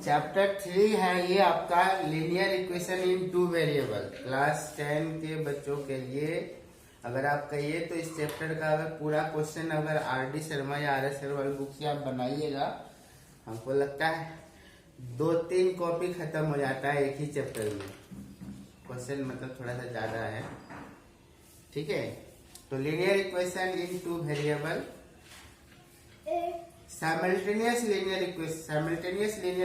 Chapter 3 है ये आपका linear equation in two variable. Class 10 के बच्चों के लिए अगर आप कहिए तो इस चैप्टर का अगर पूरा क्वेश्चन अगर आर.डी. शर्मा या आर.एस. शर्मा बुक से आप बनाइएगा, हमको लगता है 2-3 कॉपी खत्म हो जाता है एक ही चैप्टर में। क्वेश्चन मतलब थोड़ा सा ज्यादा है, ठीक है। तो linear equation in two variable, simultaneous linear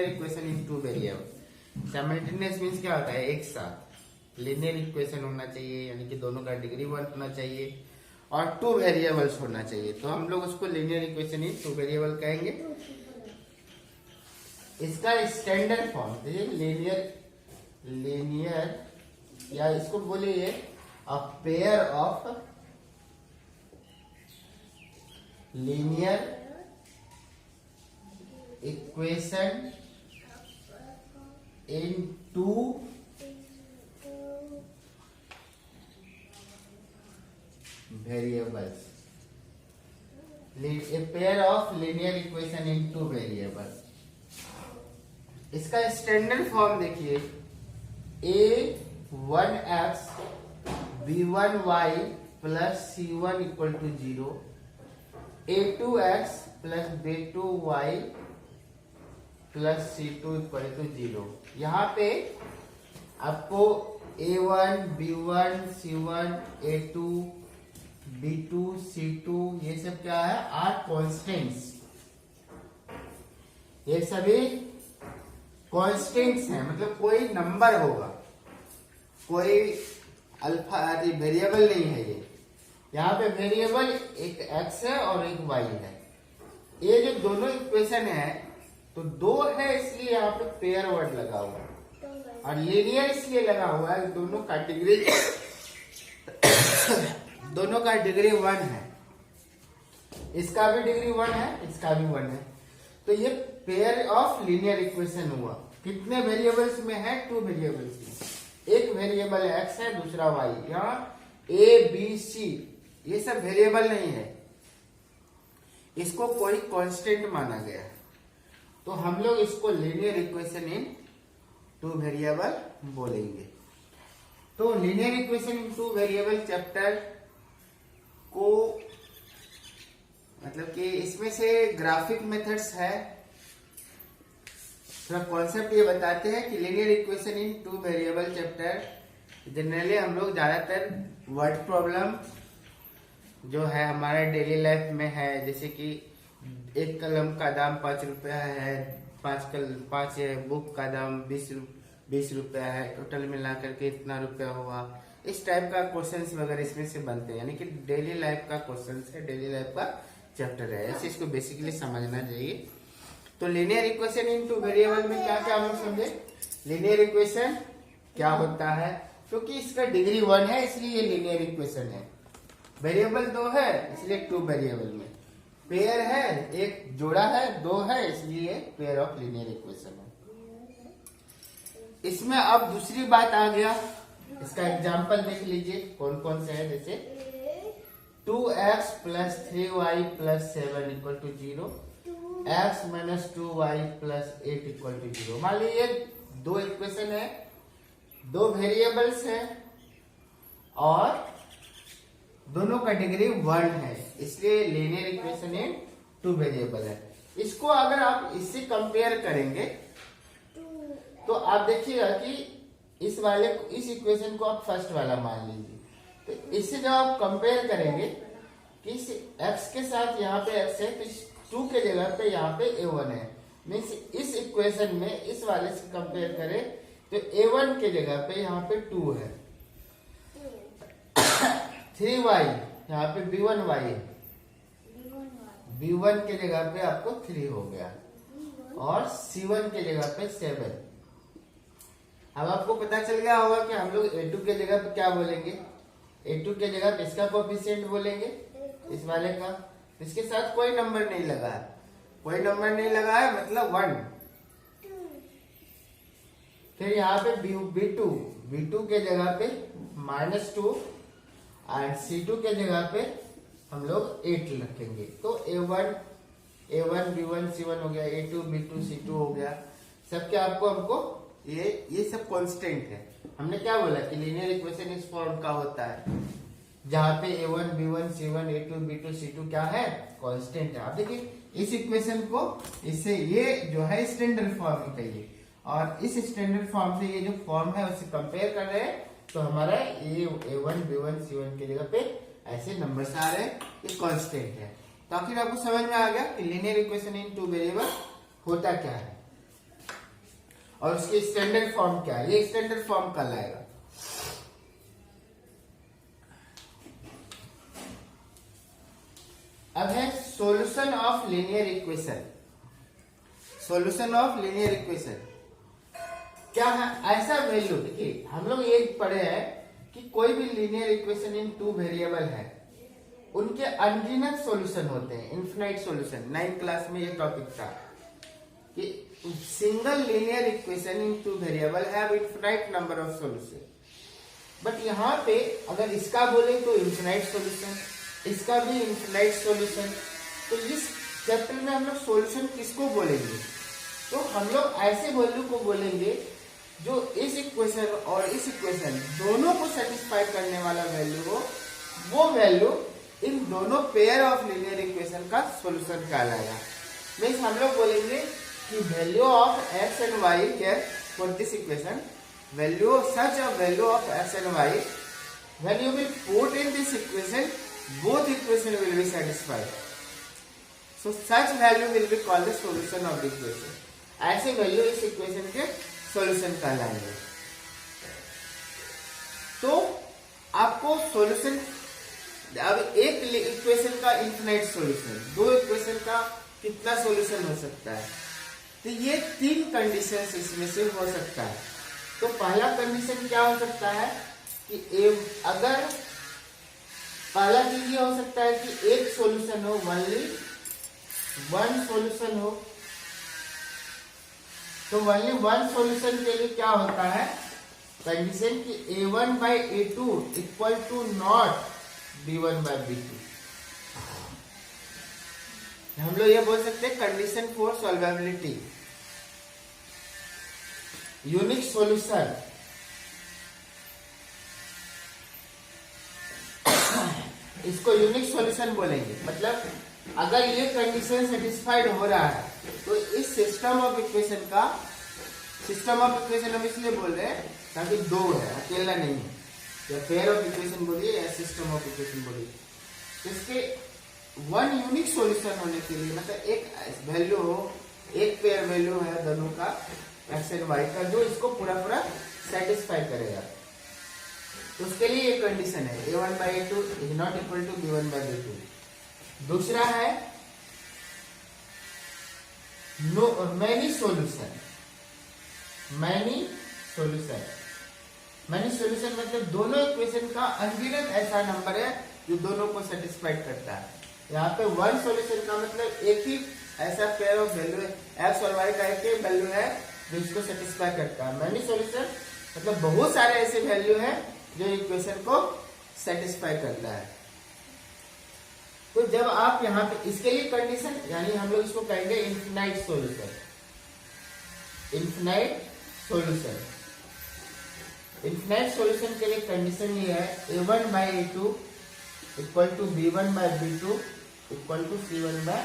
equation in two variable. Simultaneous means क्या होता है? एक साथ लीनियर इक्वेशन होना चाहिए, यानी कि दोनों का डिग्री 1 होना चाहिए और 2 वेरिएबल्स होना चाहिए। तो हम लोग उसको लीनियर इक्वेशन इन 2 वेरिएबल कहेंगे। इसका स्टैंडर्ड फॉर्म लीनियर या इसको बोलिए a pair of linear equation in two variables. A pair of linear equation in two variables. इसका स्टैंडर्ड फॉर्म देखिए, a1x b1y plus c1 equal to 0, a2x plus b2y plus c2 equal to 0। यहाँ पे आपको a1 b1 c1 a2 b2 c2 ये सब क्या है? Are constants. ये सभी कॉन्स्टेंट्स हैं, मतलब कोई नंबर होगा, कोई अल्फा आदि वेरिएबल नहीं है ये। यहाँ पे वेरिएबल एक x है और एक y है। ये जो दोनों इक्वेशन है तो 2 है, इसलिए यहाँ पे पेयर वर्ड लगा हुआ है, और लीनियर इसलिए लगा हुआ है दोनों का डिग्री दोनों का डिग्री 1 है। इसका भी डिग्री 1 है, इसका भी 1 है। तो ये पेयर ऑफ लीनियर इक्वेशन हुआ। कितने वेरिएबल्स में है? 2 वेरिएबल्स में। एक वेरिएबल x है, दूसरा y। यहाँ a b c ये सब वेरिएबल नहीं है, इसको कोई कांस्टेंट माना गया। तो हम लोग इसको लीनियर इक्वेशन इन 2 वेरिएबल बोलेंगे। तो लीनियर इक्वेशन इन 2 वेरिएबल चैप्टर को मतलब कि इसमें से ग्राफिक मेथड्स है, थोड़ा कॉन्सेप्ट ये बताते हैं कि लीनियर इक्वेशन इन 2 वेरिएबल चैप्टर जनरली हम लोग ज्यादातर वर्ड प्रॉब्लम जो है हमारे डेली लाइफ में है, जैसे कि एक कलम का दाम 5 रुपया है, 5 बुक का दाम 20 रुपया है, टोटल मिला करके इतना रुपया हुआ। इस टाइप का क्वेश्चंस वगैरह इसमें से बनते हैं, यानी कि डेली लाइफ का क्वेश्चंस है, डेली लाइफ का चैप्टर है, ऐसे इसको बेसिकली समझना चाहिए। तो लीनियर इक्वेशन इन 2 वेरिएबल में क्या क्या हम लोग समझे? लीनियर इक्वेशन क्या होता है? क्योंकि इसका डिग्री 1 है इसलिए ये लीनियर इक्वेशन है। वेरिएबल 2 है इसलिए 2 वेरिएबल में। पेयर है, एक जोड़ा है, 2 है इसलिए पेयर ऑफ लीनियर इक्वेशन है। इसमें अब दूसरी बात आ गया, इसका एग्जांपल देख लीजिए कौन कौन से है। जैसे 2x plus 3y plus 7 equal to 0, x minus 2y plus 8 equal to 0। मान लीजिए 2 इक्वेशन है, 2 वेरिएबल्स है और दोनों का डिग्री 1 है, इसलिए लीनियर इक्वेशन इन 2 वेरिएबल है। इसको अगर आप इससे कंपेयर करेंगे तो आप देखिएगा कि इस इक्वेशन को आप फर्स्ट वाला मान लीजिए। तो इससे जब आप कंपेयर करेंगे कि इस x के साथ यहाँ पे x है, तो इस 2 के जगह पे यहाँ पे a1 है। मीन्स इस इक्वेशन में इस वाले से कंपेयर करें तो a1 के जगह पे यहाँ पे 2 है, 3y यहाँ पे b1y है, b1 के जगह पे आपको 3 हो गया और c1 के जगह पे 7। अब आपको पता चल गया होगा कि हम लोग a2 के जगह पे क्या बोलेंगे? a2 के जगह पे इसका कोएफिशिएंट बोलेंगे, इस वाले का। इसके साथ कोई नंबर नहीं लगा है, कोई नंबर नहीं लगा है मतलब 1। फिर यहाँ पे b2 के जगह पे -2 और c2 के जगह पे हम लोग 8 रखेंगे। तो a1 b1 c1 हो गया, a2 b2 c2 हो गया। सब क्या आपको हमको ये सब कांस्टेंट है। हमने क्या बोला कि लीनियर इक्वेशन इस फॉर्म का होता है जहां पे a1 b1 c1 a2 b2 c2 क्या है, कांस्टेंट है। आप देखिए इस इक्वेशन को इससे ये जो है स्टैंडर्ड फॉर्म है ये, और इस स्टैंडर्ड फॉर्म से ये जो फॉर्म है उसे कंपेयर कर रहे हैं तो हमारा a1 b1 c1 की जगह पे ऐसे नंबर्स आ रहे हैं, ये कांस्टेंट है। तो आखिर आपको समझ में आ गया कि linear equation in two variable होता क्या है और उसकी स्टैंडर्ड फॉर्म क्या है। ये स्टैंडर्ड फॉर्म कल आएगा। अब है solution of linear equation. Solution of linear equation क्या है, ऐसा वैल्यू, देखिए हम लोग ये पढ़े हैं कि कोई भी linear equation in two variable है उनके अनगिनत सॉल्यूशन होते हैं, इनफिनाइट सॉल्यूशन। 9th क्लास में ये टॉपिक था कि single linear equation in two variable have infinite number of solution. But यहाँ पे अगर इसका बोले तो इनफिनाइट सॉल्यूशन, इसका भी इनफिनाइट सॉल्यूशन। तो इस चैप्टर में हम लोग सॉल्यूशन किसको बोलेंगे, तो हम लोग ऐसे वैल्यू को बोलेंगे जो इस इक्वेशन और इस इक्वेशन दोनों को सेटिस्फाई करने वाला वैल्यू हो, वो वैल्यू इन दोनों पेयर ऑफ लीनियर इक्वेशन का सॉल्यूशन कहलाएगा। मीन्स हम लोग बोलेंगे कि value of x and y here for this equation, value such a value of x and y, when you will put in this equation both equation will be satisfied, so such value will be called the solution of the equation। ऐसे value इस equation के solution कहलाएंगे। तो आपको solution, अब एक equation का infinite solution, दो इक्वेशन का कितना सॉल्यूशन हो सकता है, तो ये 3 कंडीशंस इसमें से हो सकता है। तो पहला कंडीशन क्या हो सकता है कि अगर पहला चीज ये हो सकता है कि एक सॉल्यूशन हो, ओनली वन सॉल्यूशन हो। तो ओनली वन सॉल्यूशन के लिए क्या होता है कंडीशन कि a1 by a2 equal to not b1 by b2। हम लोग ये बोल सकते हैं condition for solvability, unique solution. इसको यूनिक सॉल्यूशन बोलेंगे। मतलब अगर ये कंडीशन सेटिस्फाइड हो रहा है तो इस सिस्टम ऑफ इक्वेशन का, सिस्टम ऑफ इक्वेशन हम इसलिए बोल रहे हैं ताकि दो है, अकेला नहीं है, या पेयर ऑफ इक्वेशन बोलिए या सिस्टम ऑफ इक्वेशन बोलिए, इसके वन यूनिक सॉल्यूशन होने के लिए, मतलब एक वैल्यू हो, एक पेयर वैल्यू है दोनों का x एंड y का, जो इसको पूरा पूरा सेटिस्फाई करेगा। तो उसके लिए ये कंडीशन है a1 by a2 is not equal to b1 by b2। दूसरा है many solution. Many solution, many solution मतलब दोनों इक्वेशन का अनगिनत ऐसा नंबर है जो दोनों को सेटिस्फाइड करता है। यहाँ पे वन सॉल्यूशन का मतलब एक ही ऐसा पेयर ऑफ वैल्यू है, x और y का एक ही वैल्यू है जो इसको सेटिस्फाई करता है। मैनी सॉल्यूशन मतलब बहुत सारे ऐसे वैल्यू है जो इक्वेशन को सेटिस्फाई करता है। तो जब आप यहाँ पे इसके लिए कंडीशन, यानी हम लोग इसको कहेंगे infinite solution. Infinite solution, infinite solution के लिए कंडीशन ये है a1 by a2 equal to b1 by b2 equal to c1 by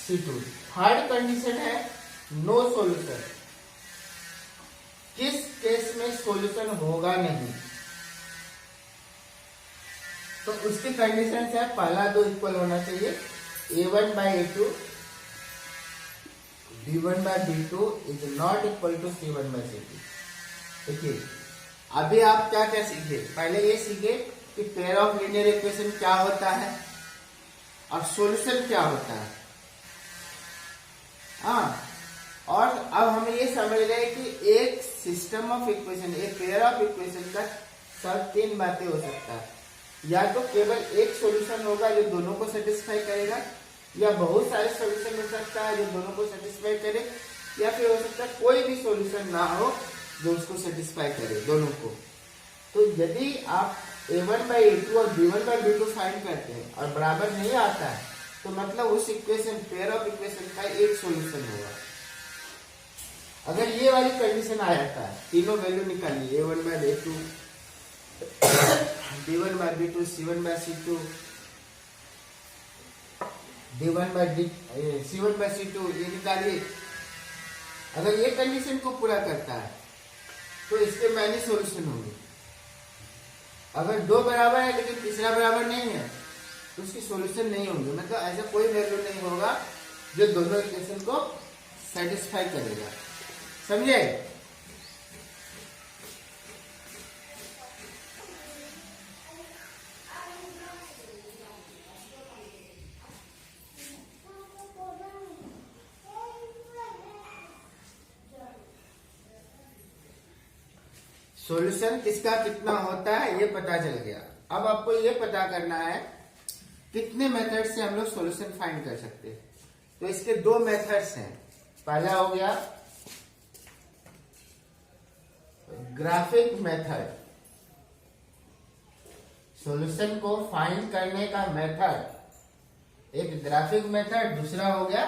c2। Third condition है नो सॉल्यूशन, किस केस में सॉल्यूशन होगा नहीं। तो उसकी कंडीशन है पहला दो इक्वल होना चाहिए, a1 by a2 b1 by b2 is not equal to c1 by c2। देखिए अभी आप क्या क्या सीखे, पहले ये सीखे कि पेयर ऑफ लीनियर इक्वेशन क्या होता है और सॉल्यूशन क्या होता है। हाँ, और अब हम ये समझ रहे हैं कि एक सिस्टम ऑफ इक्वेशन, एक पेयर ऑफ इक्वेशन का सब 3 बातें हो सकता है। या तो केवल एक सॉल्यूशन होगा जो दोनों को सेटिस्फाई करेगा, या बहुत सारे सॉल्यूशन हो सकता है जो दोनों को सेटिस्फाई करे, या फिर हो सकता है कोई भी सॉल्यूशन ना हो जो उसको सेटिस्फाई करे दोनों को। तो यदि आप a1 by a2 और b1 by b2 फाइंड करते हैं और बराबर नहीं आता है तो मतलब उस इक्वेशन, पेयर ऑफ इक्वेशन का एक सॉल्यूशन होगा। अगर ये वाली कंडीशन आ जाता है, तीनों वैल्यू निकालिए, a1 by a2, b1 by b2, c1 by c2, d1 by c1 by c2, ये निकालिए। अगर ये कंडीशन को पूरा करता है तो इसके मैनी सॉल्यूशन होंगे। अगर दो बराबर है लेकिन तीसरा बराबर नहीं है तो उसकी सॉल्यूशन नहीं होंगे। मतलब ऐसा कोई वैल्यू नहीं होगा जो दोनों इक्वेशन को सेटिस्फाई करेगा। समझे? सॉल्यूशन किसका कितना होता है ये पता चल गया। अब आपको ये पता करना है कितने मेथड से हम लोग सॉल्यूशन फाइंड कर सकते हैं। तो इसके दो मेथड्स हैं। पहला हो गया ग्राफिक मेथड, सॉल्यूशन को फाइंड करने का मेथड एक ग्राफिक मेथड। दूसरा हो गया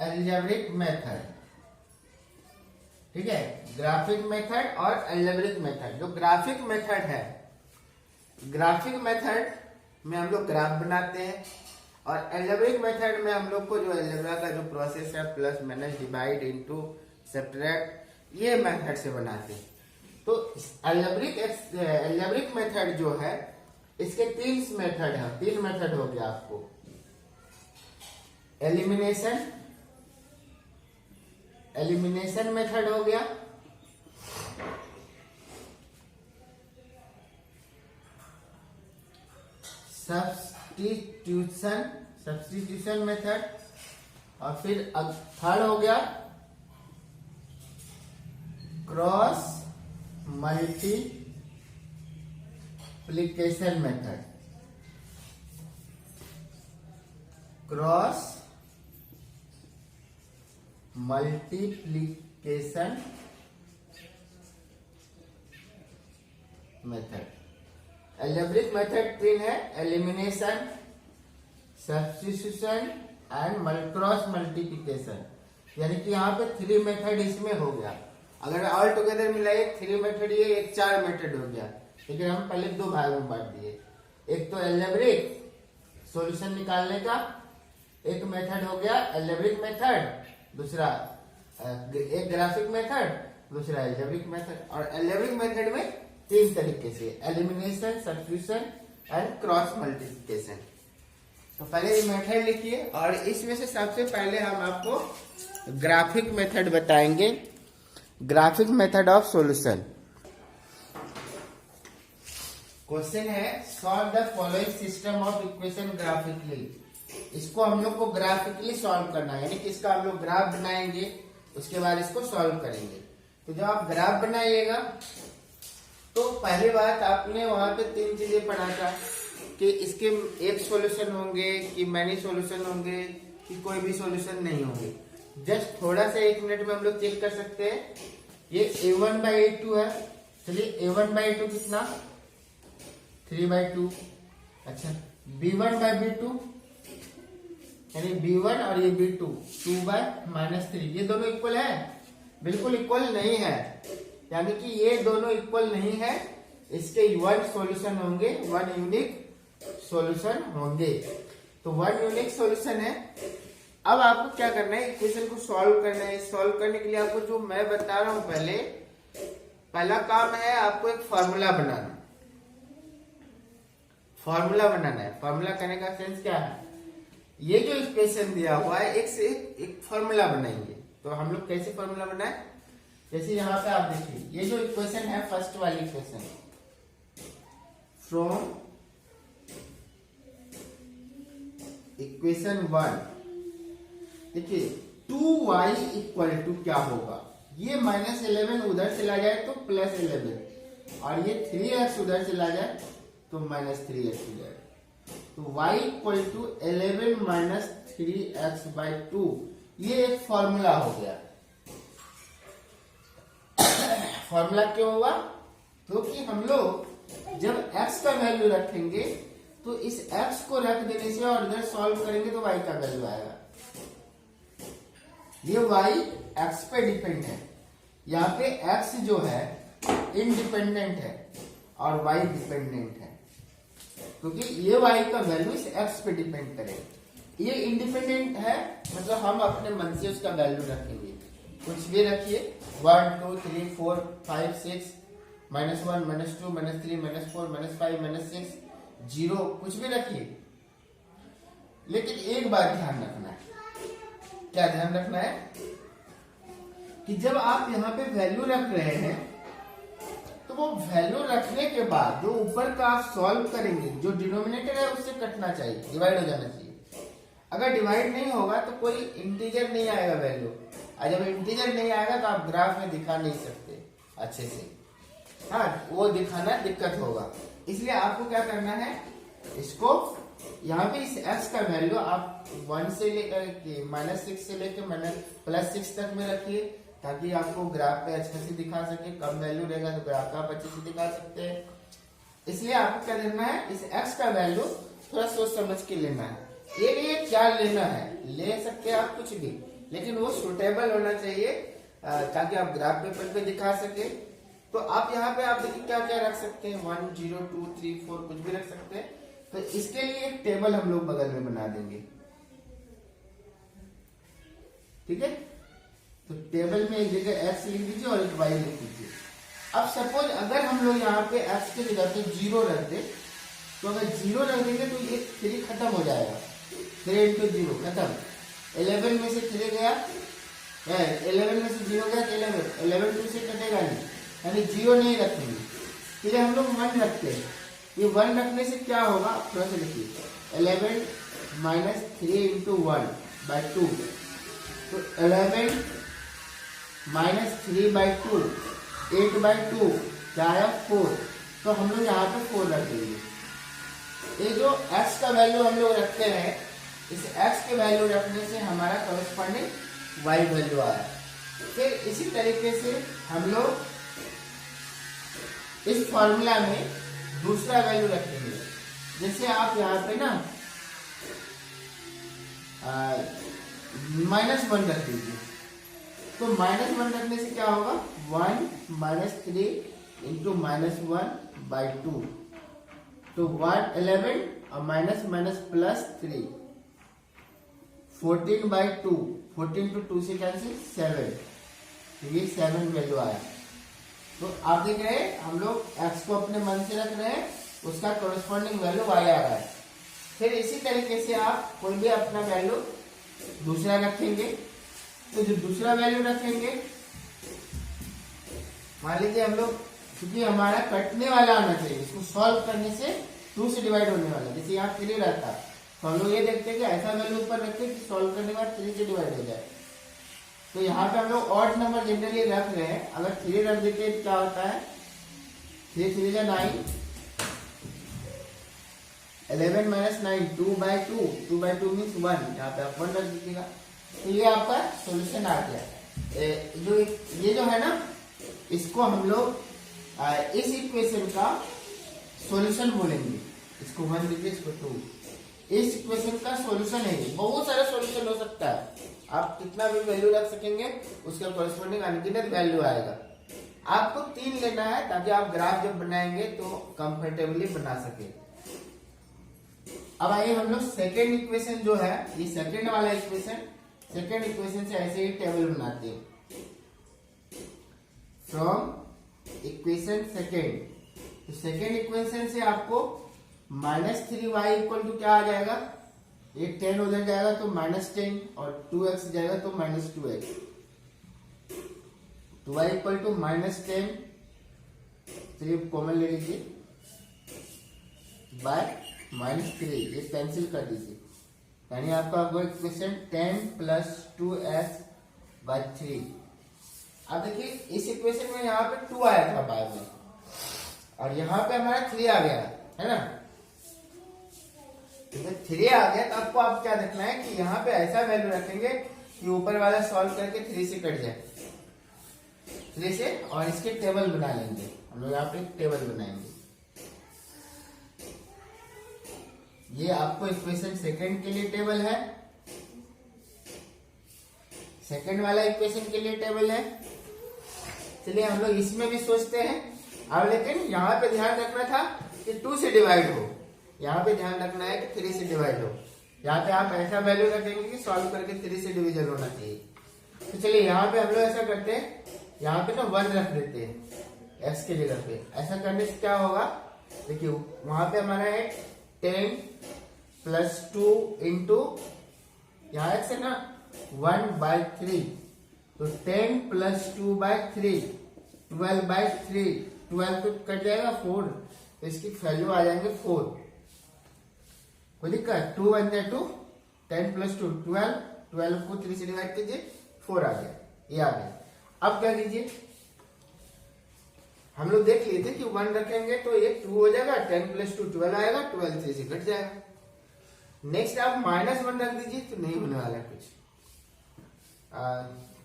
अलजेब्रिक मेथड। ठीक है, ग्राफिक मेथड और अलजेब्रिक मेथड। जो ग्राफिक मेथड है, ग्राफिक मेथड में हम लोग ग्राफ बनाते हैं और अलजेब्रिक मेथड में हम लोग को जो अलजेब्रा का जो प्रोसेस है, plus minus divide into subtract, ये मेथड से बनाते हैं। तो अलजेब्रिक मेथड जो है इसके तीन मेथड है, तीन मेथड हो गया आपको। एलिमिनेशन मेथड हो गया, सब्स्टिट्यूशन मेथड, और फिर थर्ड हो गया cross multiplication method. Cross multiplication method. Algebraic method तीन है, elimination, substitution and cross multiplication. यानी कि यहाँ पे थ्री मेथड इसमें हो गया। अगर ऑल टुगेदर मिलाइए थ्री मेथड, ये एक चार मेथड हो गया। लेकिन हम पहले दो भागों में बांट दिए। एक तो अलजेब्रिक सॉल्यूशन निकालने का एक मेथड हो गया अलजेब्रिक मेथड, दूसरा एक ग्राफिक मेथड, दूसरा अलजेब्रिक मेथड। और अलजेब्रिक मेथड में तीन तरीके से, elimination, substitution and cross multiplication. तो पहले ये मेथड लिखिए और इसमें से सबसे पहले हम आपको ग्राफिक मेथड बताएंगे। Graphic method of solution. Question है solve the following system of equation graphically. इसको हम लोग को ग्राफिकली सॉल्व करना है, यानी कि इसका हम लोग ग्राफ बनाएंगे, उसके बाद इसको सॉल्व करेंगे। तो जब आप ग्राफ बनाइएगा तो पहली बात आपने वहां पे तीन चीजें पढ़ा था कि इसके एक सॉल्यूशन होंगे कि मैनी सॉल्यूशन होंगे कि कोई भी सॉल्यूशन नहीं होंगे। जस्ट थोड़ा सा एक मिनट में हम लोग चेक कर सकते हैं। ये a1 बाई a2 है। चलिए a1 बाई a2 कितना, 3/2। अच्छा, b1 बाई b2 यानी b1 और ये b2 2/-3। ये दोनों इक्वल है? बिल्कुल इक्वल नहीं है, यानी कि ये दोनों इक्वल नहीं है। इसके वन सॉल्यूशन होंगे, वन यूनिक सॉल्यूशन होंगे। तो वन यूनिक सॉल्यूशन है। अब आपको क्या करना है, इक्वेशन को सॉल्व करना है। सॉल्व करने के लिए आपको जो मैं बता रहा हूं पहला काम है आपको एक फॉर्मूला बनाना। फॉर्मूला बनाना है। फॉर्मूला करने का सेंस क्या है, ये जो इक्वेशन दिया हुआ है एक से एक फॉर्मूला बनाएंगे। तो हम लोग कैसे फॉर्मूला बनाए, जैसे यहाँ पे आप देखिए ये जो इक्वेशन है, फर्स्ट वाली इक्वेशन, फ्रॉम इक्वेशन 1 देखिए 2y इक्वल टू क्या होगा, ये -11 उधर चला जाए तो +11 और ये 3x उधर चला जाए तो -3x हो जाए। तो y equal to 11 minus 3x/2 ये एक फॉर्मूला हो गया। फॉर्मूला क्यों हुआ, क्योंकि हम लोग जब x का वैल्यू रखेंगे तो इस x को रख देने से और इधर सॉल्व करेंगे तो y का वैल्यू आएगा। ये y x पे डिपेंड है, यहाँ पे x जो है इंडिपेंडेंट है और y डिपेंडेंट है, क्योंकि ये y का वैल्यू इस x पे डिपेंड करेगा। ये इंडिपेंडेंट है मतलब हम अपने मन से उसका वैल्यू रखेंगे, कुछ भी रखिए 1 2 3 4 5 6 -1 -2 -3 -4 -5 -6 0 कुछ भी रखिए। लेकिन एक बात ध्यान रखना है, क्या ध्यान रखना है कि जब आप यहाँ पे वैल्यू रख रहे हैं तो वो वैल्यू रखने के बाद जो ऊपर का आप सॉल्व करेंगे, जो डिनोमिनेटर है उससे कटना चाहिए, डिवाइड हो जाना चाहिए। अगर डिवाइड नहीं होगा तो कोई इंटीजर नहीं आएगा वैल्यू, और जब इंटीजर नहीं आएगा तो आप ग्राफ में दिखा नहीं सकते अच्छे से, हाँ वो दिखाना दिक्कत होगा। इसलिए आपको क्या करना है, इसको यहाँ पे इस x का वैल्यू आप 1 से लेकर के -6 से लेकर +6 तक में रखिए, ताकि आपको ग्राफ पे अच्छे से दिखा सके। कम वैल्यू रहेगा तो ग्राफ का आप अच्छे से दिखा सकते हैं। इसलिए आपको क्या करना है, इस x का वैल्यू थोड़ा सोच समझ के लेना है। ये नहीं क्या लेना है, ले सकते हैं आप कुछ भी, लेकिन वो सुटेबल होना चाहिए ताकि आप ग्राफ पेपर पे दिखा सके। तो आप यहाँ पे आप देखिए क्या क्या रख सकते हैं, 1 0 2 3 4 कुछ भी रख सकते हैं। तो इसके लिए एक टेबल हम लोग बगल में बना देंगे, ठीक है। तो टेबल में एक जगह x लिख दीजिए और एक y लिख दीजिए। अब सपोज अगर हम लोग यहाँ पे x के जगह पे 0 रख दे, तो अगर 0 रख देंगे तो ये 3 खत्म हो जाएगा, 3 × 0 खत्म। 11 में से 3 गया, 11 में से 0 गया तो 11 2 से कटेगा नहीं, यानी 0 नहीं रखेंगे। फिर हम लोग 1 रखते हैं, ये 1 रखने से क्या होगा थोड़ा सा लिखिए, 11 - 3 × 1/2, तो 11 - 3/2 8/2 क्या है 4, तो हम लोग यहाँ पे 4 रख देंगे। ये जो x का वैल्यू हम लोग रखते हैं, इस x के वैल्यू रखने से हमारा करस्पॉन्डिंग y वैल्यू आया। फिर इसी तरीके से हम लोग इस फॉर्मूला में दूसरा वैल्यू रखेंगे। जैसे आप यहाँ पे ना -1 रख दीजिए, तो -1 रखने से क्या होगा, 1 - 3 × -1/2, तो 11 और -+3 14/2, 14 to 2 से कैंसिल 7, तो ये 7 वैल्यू आया। तो आप देख रहे हैं हम लोग x को अपने मन से रख रहे हैं, उसका कोरस्पॉन्डिंग वैल्यू y आ रहा है। फिर इसी तरीके से आप कोई भी अपना वैल्यू दूसरा रखेंगे, तो जो दूसरा वैल्यू रखेंगे, मान लीजिए हम लोग, क्योंकि हमारा कटने वाला आना चाहिए, इसको सॉल्व करने से 2 से डिवाइड होने वाला, जैसे यहाँ 3 रहता तो हम लोग ये देखते हैं कि ऐसा वैल्यू ऊपर रखें कि सॉल्व करने के बाद 3 से डिवाइड हो जाए। तो यहाँ पे हम लोग ऑड नंबर जनरली रख रहे हैं, अगर 3 रख देते हैं क्या होता है, 3 3 जा 9, 11 - 9 2/2, 2/2 मीन्स 1, यहाँ पे आप 1 रख दीजिएगा। तो ये आपका सॉल्यूशन आ गया। ये जो है ना, इसको हम लोग इस इक्वेशन का सॉल्यूशन बोलेंगे। इसको 1 दीजिए, इसको 2, इस इक्वेशन का सॉल्यूशन है। बहुत सारा सॉल्यूशन हो सकता है, आप कितना भी वैल्यू रख सकेंगे, उसका कॉरेस्पॉन्डिंग अनगिनत वैल्यू आएगा। आपको 3 लेना है ताकि आप ग्राफ जब बनाएंगे तो कंफर्टेबली बना सके। अब आइए हम लोग सेकेंड इक्वेशन जो है, ये सेकेंड वाला इक्वेशन, सेकेंड इक्वेशन से ऐसे ही टेबल बनाते हैं। फ्रॉम इक्वेशन सेकेंड, तो सेकेंड इक्वेशन से आपको -3y = क्या आ जाएगा, ये 10 हो जाएगा तो -10, और 2x जाएगा तो -2x, तो y = -10, चलिए कॉमन ले लीजिए, बाय -3, ये कैंसिल कर दीजिए, यानी आपका वो इक्वेशन 10 + 2x/3। अब देखिए इस इक्वेशन में यहाँ पे 2 आया था बाद में, और यहाँ पे हमारा 3 आ गया है ना। तो 3 आ गया तो आपको अब क्या देखना है कि यहाँ पे ऐसा वैल्यू रखेंगे कि ऊपर वाला सॉल्व करके 3 से कट जाए, 3 से, और इसके टेबल बना लेंगे हम लोग। यहाँ पे टेबल बनाएंगे, ये आपको इक्वेशन सेकंड के लिए टेबल है, सेकंड वाला इक्वेशन के लिए टेबल है। चलिए हम लोग इसमें भी सोचते हैं। अब लेकिन यहाँ पे ध्यान रखना था कि 2 से डिवाइड हो, यहाँ पे ध्यान रखना है कि 3 से डिवाइड हो। यहाँ पे आप ऐसा वैल्यू रखेंगे कि सॉल्व करके 3 से डिवीजन होना चाहिए। तो चलिए यहाँ पे हम लोग ऐसा करते हैं, यहाँ पे ना 1 रख देते हैं x की जगह पे। ऐसा करने से क्या होगा, देखिए वहां पे हमारा है 10 प्लस 2 इंटू यहाँ x है ना 1/3, तो 10 प्लस 2/3 12/3, 12 तो कट जाएगा 4, तो इसकी वैल्यू आ जाएंगे 4। कोई दिक्कत, 2 1 2, 10 प्लस 2 12, 12 को 3 से डिवाइड कीजिए, 4 आ गया, ये आ गया। अब क्या कीजिए, हम लोग देख लिए थे कि 1 रखेंगे तो ये 2 हो जाएगा, 10 प्लस 2 12 आएगा, 12 3 से कट जाएगा। नेक्स्ट आप -1 रख दीजिए तो नहीं होने वाला कुछ।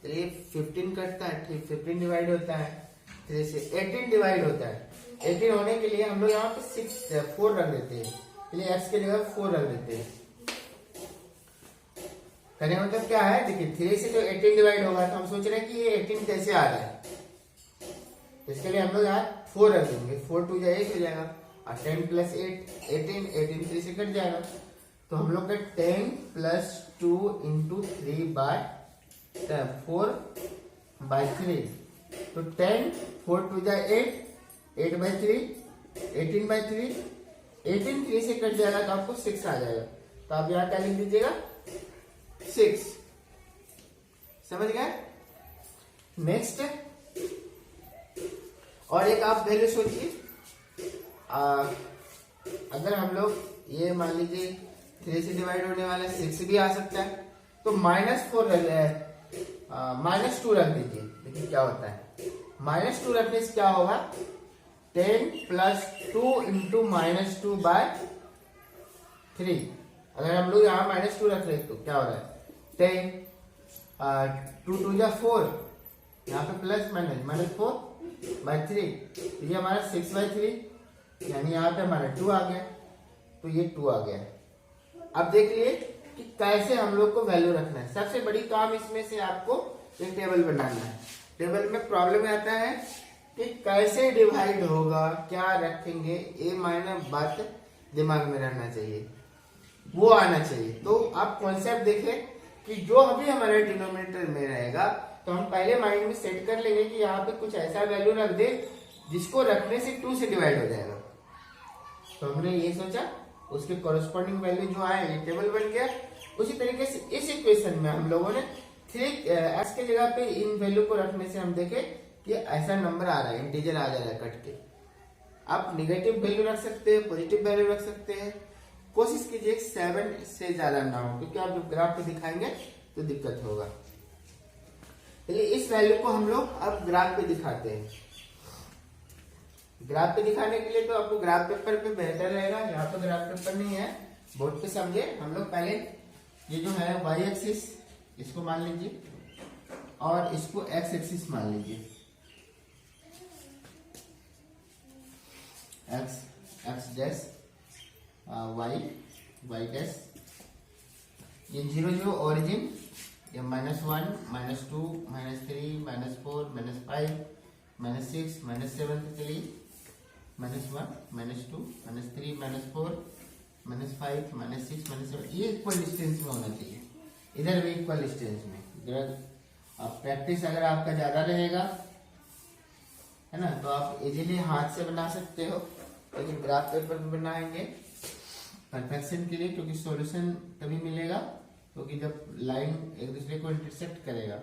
15 कटता है, ठीक 15 डिवाइड होता है 3 से, 18 डिवाइड होता है। 18 होने के लिए हम लोग यहाँ पे 4 रख देते हैं, इसलिए x के जगह 4 रख देते हैं। कहने का मतलब क्या है, देखिए 3 से तो 18 डिवाइड होगा, तो हम सोच रहे हैं कि ये 18 कैसे आ जाए, इसके लिए हम लोग यहाँ 4 रख देंगे। 4 2 जा 8 हो जाएगा, और 10 प्लस 8 18, 18 3 से कट जाएगा, तो हम लोग का 10 प्लस 2 इंटू 4/3, तो 10 4 2 जा 8, 8/3, 18/3, 18 3 से कट जाएगा तो आपको 6 आ जाएगा। तो आप यहाँ क्या लिख दीजिएगा 6, समझ गए। नेक्स्ट और एक आप वैल्यू सोचिए, अगर हम लोग ये मान लीजिए 3 से डिवाइड होने वाला 6 भी आ सकता है, तो -4 -2 रख दीजिए। देखिए क्या होता है, -2 रखने से क्या होगा, 10 प्लस 2 इंटू -2/3। अगर हम लोग यहाँ -2 रख रहे तो क्या हो रहा है, 10 2 2 जा 4, यहाँ पे प्लस -4/3, तो ये हमारा 6/3, यानी यहाँ पे हमारा 2 आ गया, तो ये 2 आ गया। अब देख लिए कि कैसे हम लोग को वैल्यू रखना है। सबसे बड़ी काम इसमें से आपको एक टेबल बनाना है। टेबल में प्रॉब्लम आता है कि कैसे डिवाइड होगा, क्या रखेंगे, ये मायने बात दिमाग में रहना चाहिए, वो आना चाहिए। तो आप कॉन्सेप्ट देखें कि जो अभी हमारे डिनोमिनेटर में रहेगा, तो हम पहले माइंड में सेट कर लेंगे कि यहाँ पे कुछ ऐसा वैल्यू रख दे जिसको रखने से 2 से डिवाइड हो जाएगा। तो हमने ये सोचा, उसके कॉरेस्पॉन्डिंग वैल्यू जो आए ये टेबल बन गया। उसी तरीके से इस इक्वेशन में हम लोगों ने 3x के जगह पे इन वैल्यू को रखने से हम देखे कि ऐसा नंबर आ रहा है, इंटीजर आ जा रहा है कट के। आप निगेटिव वैल्यू रख सकते हैं, पॉजिटिव वैल्यू रख सकते हैं। कोशिश कीजिए 7 से ज्यादा ना हो, क्योंकि आप जब ग्राफ पे दिखाएंगे तो दिक्कत होगा। चलिए इस वैल्यू को हम लोग अब ग्राफ पे दिखाते हैं। ग्राफ पे दिखाने के लिए तो आपको ग्राफ पेपर पे बेहतर रहेगा, यहाँ पे ग्राफ पेपर नहीं है, बोर्ड पे समझे। हम लोग पहले ये जो है y एक्सिस इसको मान लीजिए और इसको x एक्सिस मान लीजिए। x डैश y डैश, ये 0 0 ओरिजिन, ये -1 -2 -3 -4 -5 -6 -7 के लिए -1 -2 -3 -4 -5 -6 -7, ये इक्वल डिस्टेंस में होना चाहिए, इधर भी इक्वल डिस्टेंस में। अब प्रैक्टिस अगर आपका ज्यादा रहेगा है ना, तो आप इजीली हाथ से बना सकते हो, लेकिन ग्राफ पेपर में बनाएंगे परफेक्शन के लिए, क्योंकि सॉल्यूशन तभी मिलेगा क्योंकि जब लाइन एक दूसरे को इंटरसेक्ट करेगा,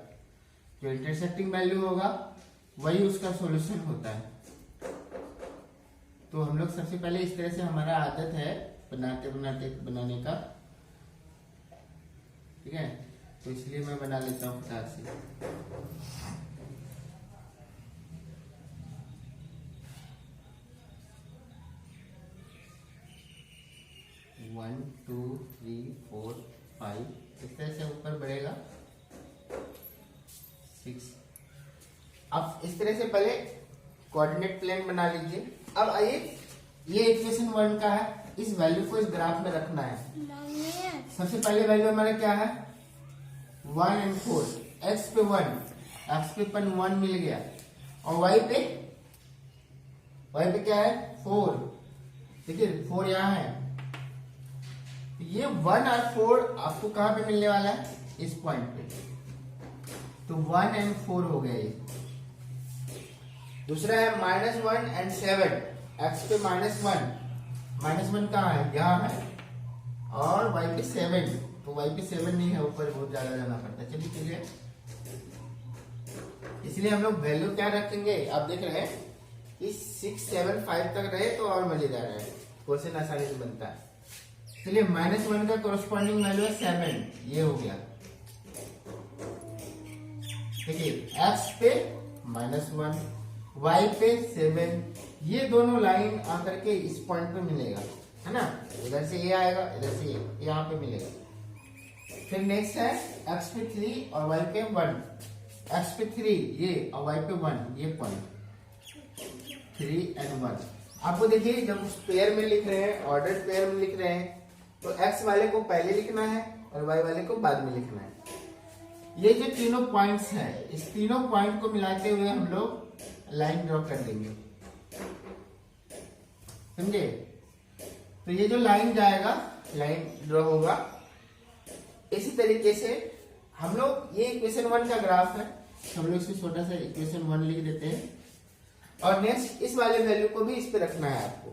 जो इंटरसेक्टिंग वैल्यू होगा वही उसका सॉल्यूशन होता है। तो हम लोग सबसे पहले इस तरह से हमारा आदत है बनाने का, ठीक है, तो इसलिए मैं बना लेता हूँ फटाक से। वन 2 3 4 5 इस तरह से ऊपर बढ़ेगा 6। अब इस तरह से पहले कोऑर्डिनेट प्लेन बना लीजिए। अब आइए ये इक्वेशन 1 का है, इस वैल्यू को इस ग्राफ में रखना है। सबसे पहले वैल्यू हमारा क्या है 1 and 4, x पे 1, x पे 1 मिल गया, और y पे क्या है 4, देखिए 4 यहाँ है। ये 1 और 4 आपको कहां पे मिलने वाला है, इस पॉइंट पे, तो 1 and 4 हो गया ये। दूसरा है -1 and 7, x पे -1, -1 कहाँ है यहाँ है, और y पे 7, तो y पे 7 नहीं है, ऊपर बहुत ज्यादा जाना पड़ता है। चलिए ठीक है, इसलिए हम लोग वैल्यू क्या रखेंगे, आप देख रहे हैं कि 6, 7, 5 तक रहे तो और मजेदार है, क्वेश्चन आसानी से बनता है। चलिए -1 का कोरस्पॉन्डिंग वैल्यू है 7, ये हो गया। देखिए x पे -1, y पे 7, ये दोनों लाइन आकर के इस पॉइंट पे मिलेगा, है ना, इधर से ये आएगा, इधर से ये यहाँ पे मिलेगा। फिर नेक्स्ट है x पे 3 और y पे 1, x पे 3 ये और y पे 1, ये पॉइंट 3 and 1। आपको देखिए जब उस पेयर में लिख रहे हैं, ऑर्डर पेयर में लिख रहे हैं, तो x वाले को पहले लिखना है और y वाले को बाद में लिखना है। ये जो तीनों पॉइंट्स हैं, इस तीनों पॉइंट को मिलाते हुए हम लोग लाइन ड्रॉ कर देंगे, समझे। तो ये जो लाइन जाएगा, लाइन ड्रॉ होगा, इसी तरीके से हम लोग, ये इक्वेशन 1 का ग्राफ है, हम लोग इसको छोटा सा इक्वेशन 1 लिख देते हैं, और नेक्स्ट इस वाले वैल्यू को भी इस पे रखना है आपको।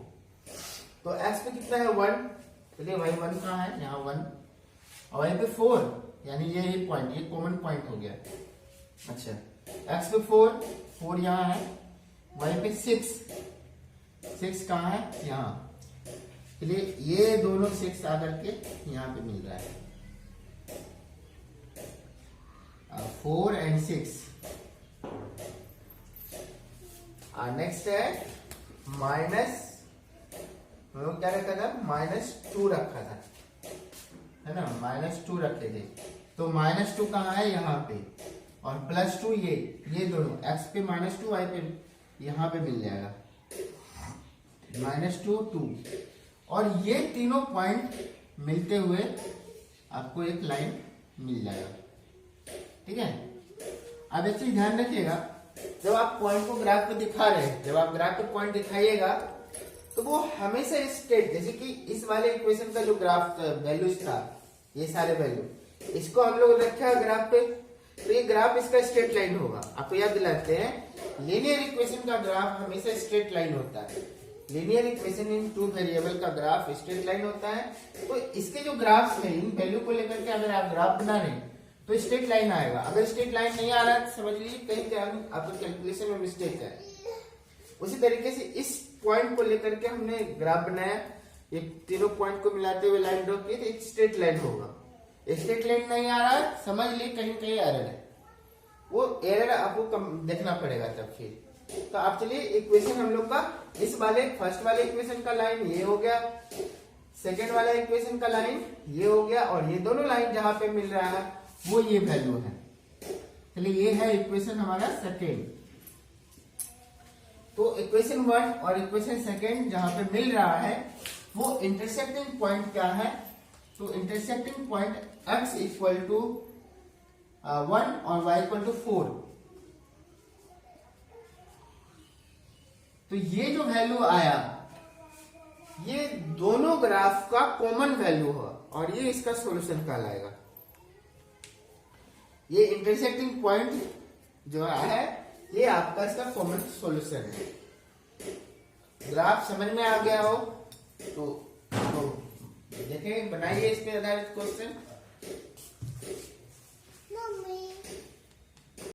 तो x पे कितना है 1, चलिए y 1 कहाँ है, यहाँ 1, और y पे 4, यानी ये पॉइंट, ये कॉमन पॉइंट हो गया। अच्छा, x पे 4 यहाँ है, y पे 6 कहाँ है, यहाँ। चलिए ये दोनों 6 आकर के यहाँ पे मिल रहा है, 4 and 6। नेक्स्ट है माइनस, हम लोग क्या रखा था, -2 रखा था, है ना, -2 रखे थे। तो -2 कहाँ है, यहाँ पे, और +2 ये दोनों, x पे -2, y पे यहाँ पे मिल जाएगा, -2, 2, और ये तीनों पॉइंट मिलते हुए आपको एक लाइन मिल जाएगा, ठीक है। अब एक चीज ध्यान रखिएगा, जब आप पॉइंट को ग्राफ पे दिखा रहे हैं, जब आप ग्राफ पे पॉइंट दिखाइएगा, तो वो हमेशा स्ट्रेट, जैसे कि इस वाले इक्वेशन का जो ग्राफ वैल्यूज था, ये सारे वैल्यू, इसको हम लोग रखा ग्राफ पे, तो ये ग्राफ इसका स्ट्रेट लाइन होगा। आपको याद दिलाते हैं, लीनियर इक्वेशन का ग्राफ हमेशा स्ट्रेट लाइन होता है। लीनियर इक्वेशन इन 2 वेरिएबल का ग्राफ स्ट्रेट लाइन होता है। तो इसके जो ग्राफ्स है, इन वैल्यू को लेकर के अगर आप ग्राफ बना रहे हैं तो स्ट्रेट लाइन आएगा। अगर स्ट्रेट लाइन नहीं आ रहा है, समझ लीजिए कहीं आपके कैलकुलेशन में मिस्टेक है। उसी तरीके से इस पॉइंट को लेकर के हमने ग्राफ बनाया, ये तीनों पॉइंट को मिलाते हुए लाइन ड्रॉ की, तो एक स्ट्रेट लाइन होगा। स्ट्रेट लाइन नहीं आ रहा है, समझ लिए कहीं कहीं एरर है, वो एरर आपको देखना पड़ेगा तब फिर। तो आप चलिए इक्वेशन हम लोग का, इस वाले फर्स्ट वाले इक्वेशन का लाइन ये हो गया, सेकेंड वाला इक्वेशन का लाइन ये हो गया, और ये दोनों लाइन जहां पे मिल रहा है वो ये वैल्यू है। चलिए ये है इक्वेशन हमारा सेकेंड। तो इक्वेशन 1 और इक्वेशन सेकेंड जहां पे मिल रहा है, वो इंटरसेक्टिंग पॉइंट क्या है, तो intersecting point x equal to 1 और y इक्वल टू 4। तो ये जो वैल्यू आया, ये दोनों ग्राफ का कॉमन वैल्यू है, और ये इसका सॉल्यूशन कहलाएगा। ये इंटरसेक्टिंग पॉइंट जो है, ये आपका इसका कॉमन सॉल्यूशन है। ग्राफ समझ में आ गया हो तो देखें, बनाइए इस पे आधारित क्वेश्चन।